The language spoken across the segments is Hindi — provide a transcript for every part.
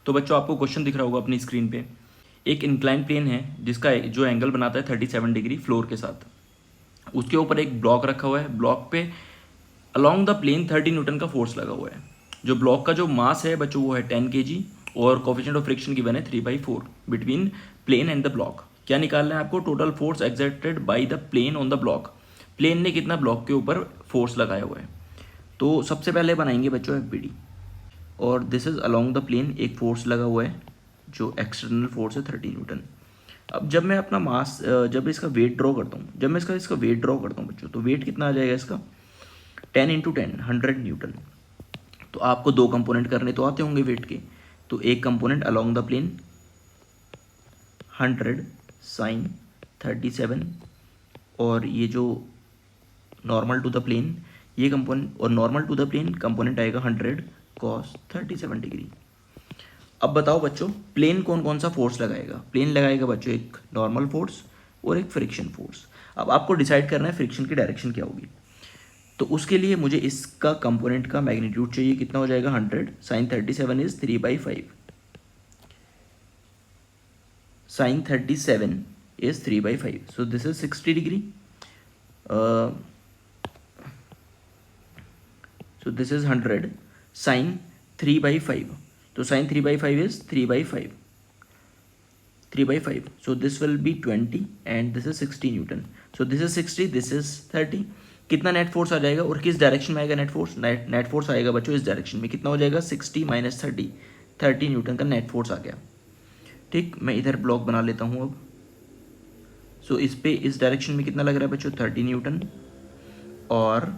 तो बच्चों आपको क्वेश्चन दिख रहा होगा अपनी स्क्रीन पे। एक इंक्लाइन प्लेन है जिसका जो एंगल बनाता है 37 डिग्री फ्लोर के साथ। उसके ऊपर एक ब्लॉक रखा हुआ है, ब्लॉक पे अलॉन्ग द प्लेन 30 न्यूटन का फोर्स लगा हुआ है। जो ब्लॉक का जो मास है बच्चों वो है 10 kg और कोफिशिएंट ऑफ फ्रिक्शन गिवन है 3/4 between plane and the block. क्या निकालना है आपको? Total force exerted by the plane on the block. Plane ने कितना ब्लॉक के ऊपर फोर्स लगाया हुआ है। तो सबसे पहले बनाएंगे बच्चों FBD, और this is along the plane एक फोर्स लगा हुआ है जो एक्सटर्नल फोर्स है 30 न्यूटन। अब जब मैं अपना मास जब इसका वेट ड्रॉ करता हूँ, जब मैं इसका वेट ड्रॉ करता हूँ बच्चों, तो वेट कितना आ जाएगा इसका? 10 × 10 100 न्यूटन। तो आपको दो कंपोनेंट करने तो आते होंगे वेट के, तो एक component along the plane 100 sine 37, और ये जो नॉर्मल टू द प्लेन ये कंपोनेंट, और normal to the plane component आएगा 100 कॉस 37 डिग्री। अब बताओ बच्चों प्लेन कौन कौन सा फोर्स लगाएगा? प्लेन लगाएगा बच्चों एक नॉर्मल फोर्स और एक फ्रिक्शन फोर्स। अब आपको डिसाइड करना है फ्रिक्शन की डायरेक्शन क्या होगी। तो उसके लिए मुझे इसका कंपोनेंट का मैग्नीट्यूड चाहिए, कितना हो जाएगा? 100 sine 37 is 3/5, sine 37 is 3/5, so this is 60 degree. So this is 100 sin 3/5. So sin 3/5 is 3/5. 3/5. So this will be 20 and this is 60 Newton. So this is 60, this is 30. कितना नेट फोर्स आ जाएगा और किस डायरेक्शन में आएगा नेट फोर्स? नेट फोर्स आएगा बच्चों इस डायरेक्शन में। कितना हो जाएगा? 60 - 30, 30 न्यूटन का नेट फोर्स आ गया। ठीक, मैं इधर ब्लॉक बना लेता हूँ अब। सो इस पे इस डायरेक्शन में कितना लग रहा है बच्चों? 30 न्यूटन, और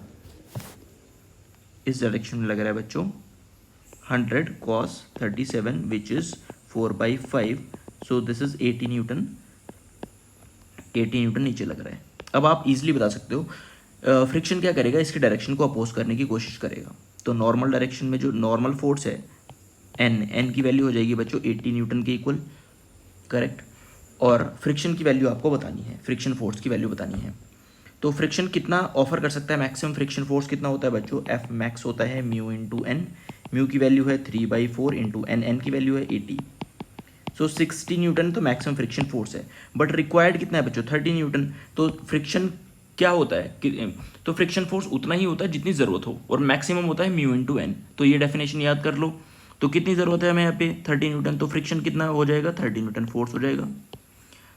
इस डायरेक्शन में लग रहा है बच्चों 100 cos 37 which is 4/5, so this is 80 Newton. 80 Newton नीचे लग रहा है। अब आप इजीली बता सकते हो फ्रिक्शन क्या करेगा? इसकी डायरेक्शन को अपोज करने की कोशिश करेगा। तो नॉर्मल डायरेक्शन में जो नॉर्मल फोर्स है एन की वैल्यू हो जाएगी बच्चों 80 न्यूटन के इक्वल, करेक्ट। और फ्रिक्शन की वैल्यू आपको बतानी है, फ्रिक्शन फोर्स की वैल्यू बतानी है। तो फ्रिक्शन कितना ऑफर कर सकता है? मैक्सिमम फ्रिक्शन फोर्स कितना होता है बच्चों? F मैक्स होता है म्यू इंटू एन। म्यू की वैल्यू है 3/4 इंटू एन, एन की वैल्यू है 80। सो 60 न्यूटन तो मैक्सिमम फ्रिक्शन फोर्स है, बट रिक्वायर्ड कितना है बच्चों? 30 न्यूटन। तो फ्रिक्शन क्या होता है तो फ्रिक्शन फोर्स उतना ही होता है जितनी ज़रूरत हो, और मैक्सिमम होता है म्यू इंटू एन। तो ये डेफिनेशन याद कर लो। तो कितनी ज़रूरत है हमें यहाँ पे? 30 न्यूटन। तो फ्रिक्शन कितना हो जाएगा? 30 न्यूटन फोर्स हो जाएगा।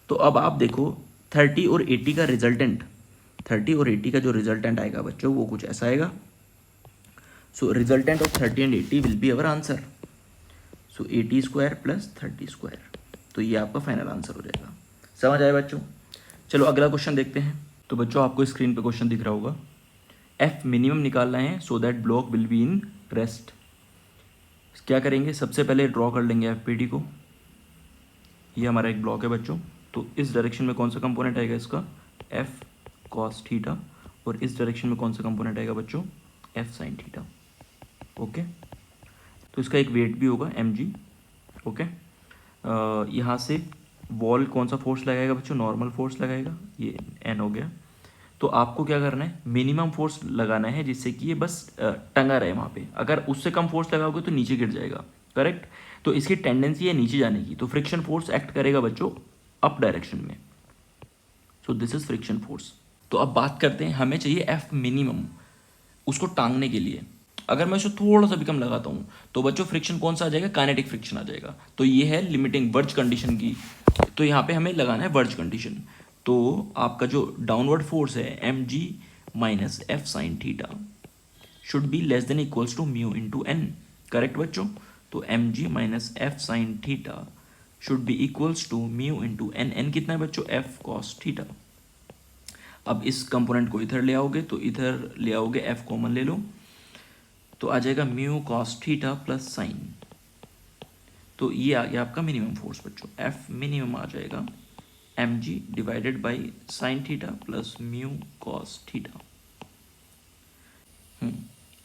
तो अब आप देखो 30 और 80 का रिजल्टेंट, 30 और 80 का जो रिजल्टेंट आएगा बच्चों वो कुछ ऐसा आएगा। So resultant of 30 and 80 will be our answer. So 80² + 30², तो ये आपका फाइनल आंसर हो जाएगा। समझ आए बच्चों? चलो अगला क्वेश्चन देखते हैं। तो बच्चों आपको स्क्रीन पे क्वेश्चन दिख रहा होगा। F मिनिमम निकालना है so that block will be in rest. क्या करेंगे? सबसे पहले ड्रॉ कर लेंगे FPD को। ये हमारा एक ब्लॉक है बच्चों। तो इस डायरेक्शन में कौन सा कंपोनेंट आएगा इसका? F cos थीटा, और इस डायरेक्शन में कौन सा कंपोनेंट आएगा बच्चों? F sin theta. ओके, तो इसका एक वेट भी होगा mg। ओके, यहाँ से वॉल कौन सा फोर्स लगाएगा बच्चों? नॉर्मल फोर्स लगाएगा, ये n हो गया। तो आपको क्या करना है? मिनिमम फोर्स लगाना है जिससे कि ये बस टंगा रहे वहाँ पे। अगर उससे कम फोर्स लगाओगे तो नीचे गिर जाएगा, करेक्ट। तो इसकी टेंडेंसी है नीचे जाने की, तो फ्रिक्शन फोर्स एक्ट करेगा बच्चों अप डायरेक्शन में। सो दिस इज फ्रिक्शन फोर्स। तो अब बात करते हैं, हमें चाहिए F मिनिमम उसको टांगने के लिए। अगर मैं उसको थोड़ा सा भी कम लगाता हूँ तो बच्चों फ्रिक्शन कौन सा आ जाएगा? काइनेटिक फ्रिक्शन आ जाएगा। तो ये है लिमिटिंग वर्ज कंडीशन की। तो यहाँ पे हमें लगाना है वर्ज कंडीशन। तो आपका जो डाउनवर्ड फोर्स है mg - F sin theta should be less than equals to mu into N, correct बच्चों। तो mg - F sin theta should be equals to mu into N. N कितना है बच्चों? F cos theta. अब इस कंपोनेंट को इधर ले आओगे तो इधर ले आओगे, F कॉमन ले लो, तो आ जाएगा mu cos theta plus sign. तो ये आ गया आपका मिनिमम फोर्स बच्चों। F मिनिमम आ जाएगा mg divided by sine theta plus mu cos theta.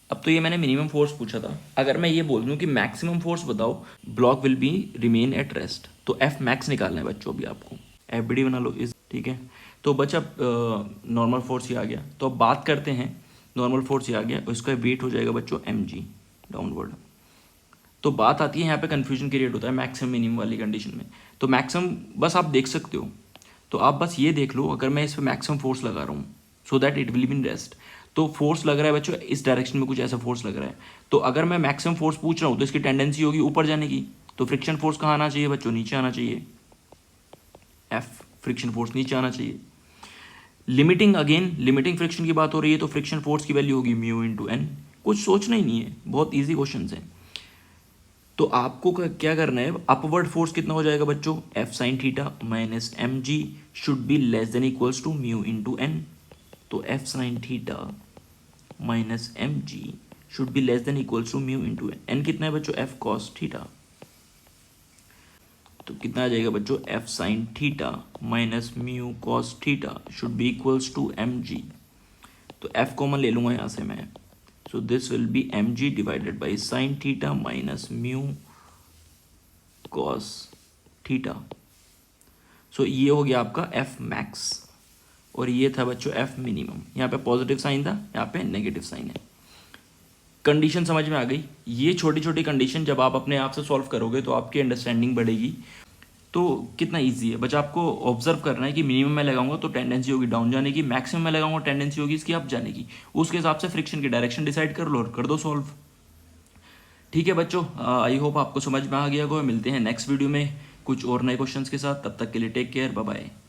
अब तो ये मैंने मिनिमम फोर्स पूछा था। अगर मैं ये बोल दूं कि मैक्सिमम फोर्स बताओ, block will be remain at rest, तो F मैक्स निकालना है बच्चों अभी आपको। FBD बना लो इस, ठीक है। तो बच्चा नॉर्मल फोर्स ये आ गया। तो अब बात करते हैं, नॉर्मल फोर्स ये आ गया, उसका वेट हो जाएगा बच्चों mg डाउनवर्ड। तो बात आती है यहाँ पे कन्फ्यूजन क्रिएट होता है मैक्सिमम मिनिमम वाली कंडीशन में। तो मैक्सिमम बस आप देख सकते हो, तो आप बस ये देख लो, अगर मैं इस पर मैक्सिमम फोर्स लगा रहा हूँ so that it will be in rest, तो फोर्स लग रहा है बच्चों इस डायरेक्शन में, कुछ ऐसा फोर्स लग रहा है। तो अगर मैं मैक्सिमम फोर्स पूछ रहा हूँ तो इसकी टेंडेंसी होगी ऊपर जाने की, तो फ्रिक्शन फोर्स कहाँ आना चाहिए बच्चों, नीचे आना चाहिए, एफ फ्रिक्शन फोर्स नीचे आना चाहिए। लिमिटिंग, अगेन लिमिटिंग फ्रिक्शन की बात हो रही है, तो फ्रिक्शन फोर्स की वैल्यू होगी म्यू इंटू एन। कुछ सोचना ही नहीं है, बहुत ईजी क्वेश्चन है। तो आपको क्या करना है, अपवर्ड फोर्स कितना हो जाएगा बच्चों, F sine theta minus M G should be less than equals to mu into N. तो F sine theta minus M G should be less than equals to mu into N. N कितना है बच्चों, एफ कॉस थीटा। तो कितना आ जाएगा बच्चों, F sine theta minus mu cos theta should be equals to M G. तो एफ कॉमन ले लूंगा यहाँ से मैं, so this will be M G divided by sine theta minus mu cos theta. So ये हो गया आपका एफ मैक्स, और ये था बच्चों एफ मिनिमम। यहाँ पे पॉजिटिव साइन था, यहाँ पे नेगेटिव साइन है। कंडीशन समझ में आ गई। ये छोटी छोटी कंडीशन जब आप अपने आप से सॉल्व करोगे तो आपकी अंडरस्टैंडिंग बढ़ेगी। तो कितना इजी है बच्चा, आपको ऑब्जर्व करना है कि मिनिमम में लगाऊंगा तो टेंडेंसी होगी डाउन जाने की, मैक्सिमम में लगाऊंगा टेंडेंसी होगी इसकी अप जाने की। उसके हिसाब से फ्रिक्शन की डायरेक्शन डिसाइड कर लो और कर दो सॉल्व। ठीक है बच्चों, आई होप आपको समझ में आ गया होगा। मिलते हैं नेक्स्ट वीडियो में कुछ और नए क्वेश्चंस के साथ, तब तक के लिए टेक केयर, बाय बाय।